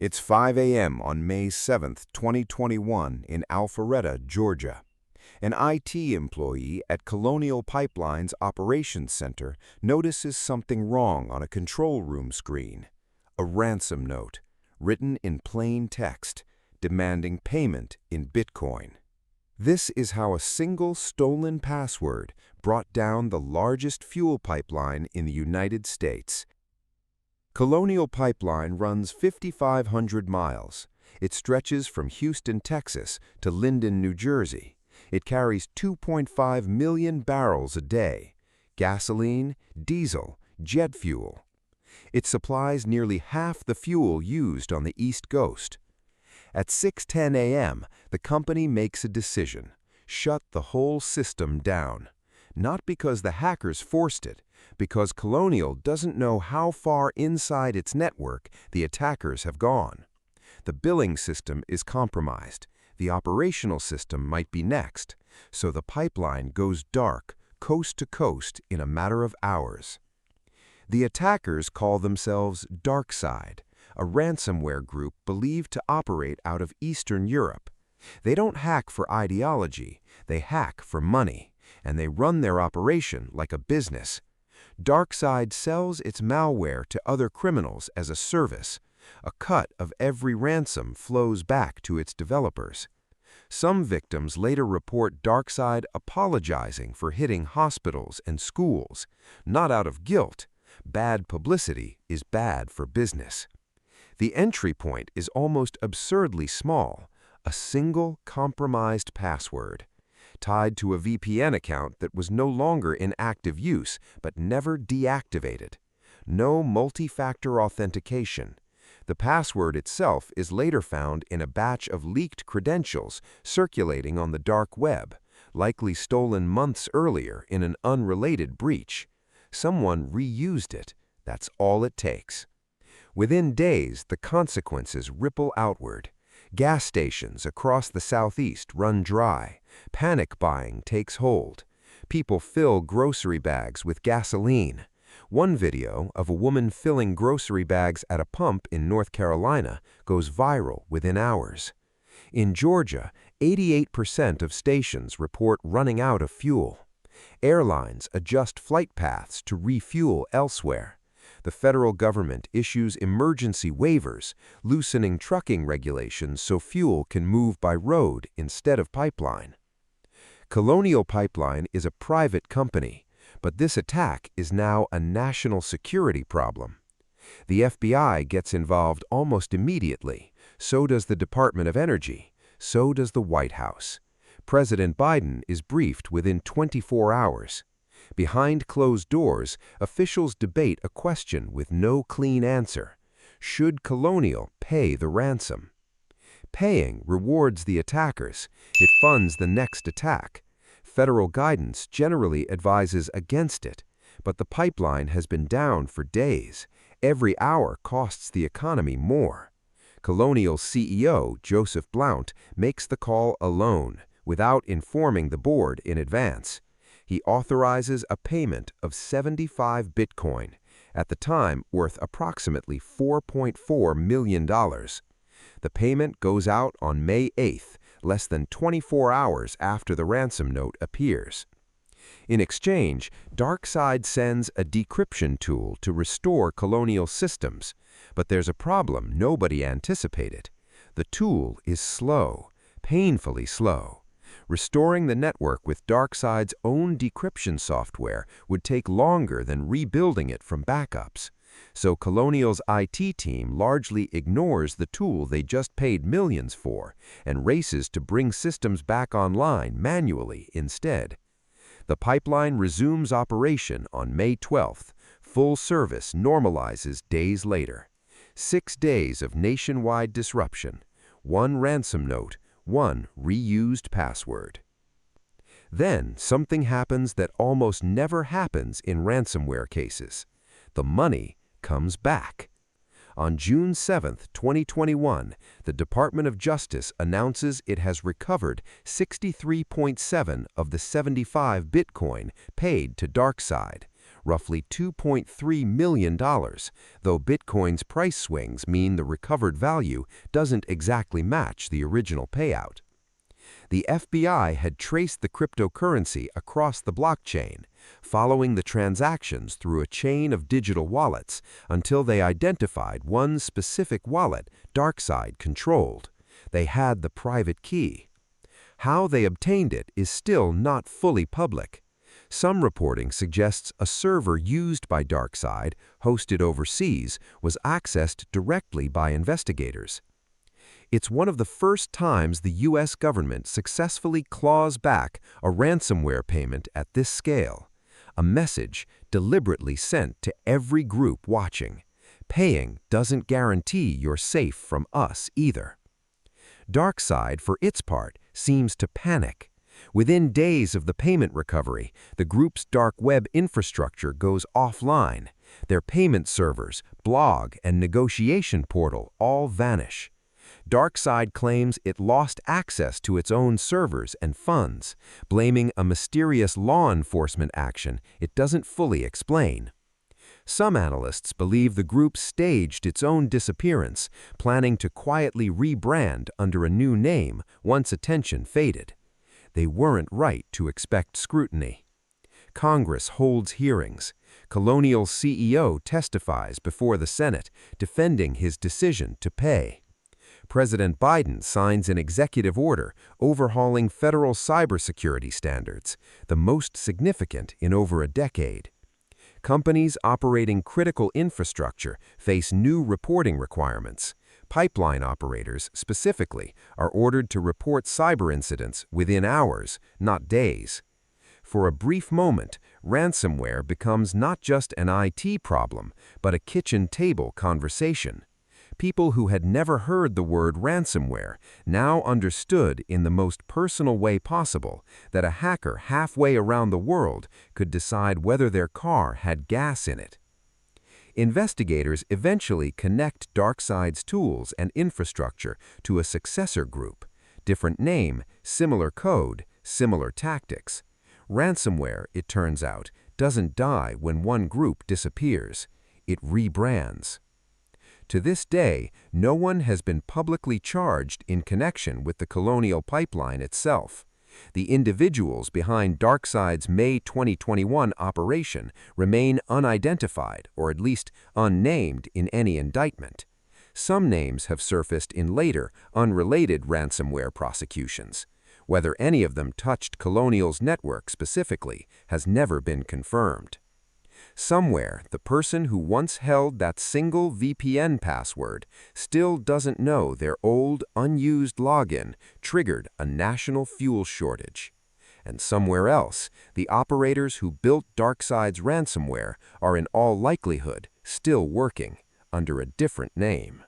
It's 5 a.m. on May 7, 2021 in Alpharetta, Georgia. An IT employee at Colonial Pipeline's Operations Center notices something wrong on a control room screen. A ransom note, written in plain text, demanding payment in Bitcoin. This is how a single stolen password brought down the largest fuel pipeline in the United States. Colonial Pipeline runs 5,500 miles. It stretches from Houston, Texas to Linden, New Jersey. It carries 2.5 million barrels a day, gasoline, diesel, jet fuel. It supplies nearly half the fuel used on the East Coast. At 6:10 a.m., the company makes a decision: shut the whole system down. Not because the hackers forced it, because Colonial doesn't know how far inside its network the attackers have gone. The billing system is compromised. The operational system might be next, so the pipeline goes dark, coast to coast, in a matter of hours. The attackers call themselves DarkSide, a ransomware group believed to operate out of Eastern Europe. They don't hack for ideology, they hack for money, and they run their operation like a business. DarkSide sells its malware to other criminals as a service. A cut of every ransom flows back to its developers. Some victims later report DarkSide apologizing for hitting hospitals and schools. Not out of guilt. Bad publicity is bad for business. The entry point is almost absurdly small: a single compromised password, tied to a VPN account that was no longer in active use but never deactivated. No multi-factor authentication. The password itself is later found in a batch of leaked credentials circulating on the dark web, likely stolen months earlier in an unrelated breach. Someone reused it. That's all it takes. Within days, the consequences ripple outward. Gas stations across the Southeast run dry. Panic buying takes hold. People fill grocery bags with gasoline. One video of a woman filling grocery bags at a pump in North Carolina goes viral within hours. In Georgia, 88% of stations report running out of fuel. Airlines adjust flight paths to refuel elsewhere. The federal government issues emergency waivers, loosening trucking regulations so fuel can move by road instead of pipeline. Colonial Pipeline is a private company, but this attack is now a national security problem. The FBI gets involved almost immediately. So does the Department of Energy. So does the White House. President Biden is briefed within 24 hours. Behind closed doors, officials debate a question with no clean answer. Should Colonial pay the ransom? Paying rewards the attackers. It funds the next attack. Federal guidance generally advises against it, but the pipeline has been down for days. Every hour costs the economy more. Colonial's CEO, Joseph Blount, makes the call alone, without informing the board in advance. He authorizes a payment of 75 Bitcoin, at the time worth approximately $4.4 million. The payment goes out on May 8th, less than 24 hours after the ransom note appears. In exchange, DarkSide sends a decryption tool to restore Colonial systems, but there's a problem nobody anticipated. The tool is slow, painfully slow. Restoring the network with DarkSide's own decryption software would take longer than rebuilding it from backups. So Colonial's IT team largely ignores the tool they just paid millions for and races to bring systems back online manually instead. The pipeline resumes operation on May 12th. Full service normalizes days later. 6 days of nationwide disruption. One ransom note. One reused password. Then something happens that almost never happens in ransomware cases. The money comes back. On June 7, 2021, the Department of Justice announces it has recovered 63.7 of the 75 Bitcoin paid to DarkSide, roughly $2.3 million, though Bitcoin's price swings mean the recovered value doesn't exactly match the original payout. The FBI had traced the cryptocurrency across the blockchain, following the transactions through a chain of digital wallets until they identified one specific wallet DarkSide controlled. They had the private key. How they obtained it is still not fully public. Some reporting suggests a server used by DarkSide, hosted overseas, was accessed directly by investigators. It's one of the first times the U.S. government successfully claws back a ransomware payment at this scale, a message deliberately sent to every group watching. Paying doesn't guarantee you're safe from us either. DarkSide, for its part, seems to panic. Within days of the payment recovery, the group's dark web infrastructure goes offline. Their payment servers, blog, and negotiation portal all vanish. DarkSide claims it lost access to its own servers and funds, blaming a mysterious law enforcement action it doesn't fully explain. Some analysts believe the group staged its own disappearance, planning to quietly rebrand under a new name once attention faded. They weren't right to expect scrutiny. Congress holds hearings. Colonial's CEO testifies before the Senate, defending his decision to pay. President Biden signs an executive order overhauling federal cybersecurity standards, the most significant in over a decade. Companies operating critical infrastructure face new reporting requirements. Pipeline operators, specifically, are ordered to report cyber incidents within hours, not days. For a brief moment, ransomware becomes not just an IT problem, but a kitchen table conversation. People who had never heard the word ransomware now understood in the most personal way possible that a hacker halfway around the world could decide whether their car had gas in it. Investigators eventually connect DarkSide's tools and infrastructure to a successor group. Different name, similar code, similar tactics. Ransomware, it turns out, doesn't die when one group disappears. It rebrands. To this day, no one has been publicly charged in connection with the Colonial Pipeline itself. The individuals behind DarkSide's May 2021 operation remain unidentified, or at least unnamed in any indictment. Some names have surfaced in later, unrelated ransomware prosecutions. Whether any of them touched Colonial's network specifically has never been confirmed. Somewhere, the person who once held that single VPN password still doesn't know their old, unused login triggered a national fuel shortage. And somewhere else, the operators who built DarkSide's ransomware are in all likelihood still working under a different name.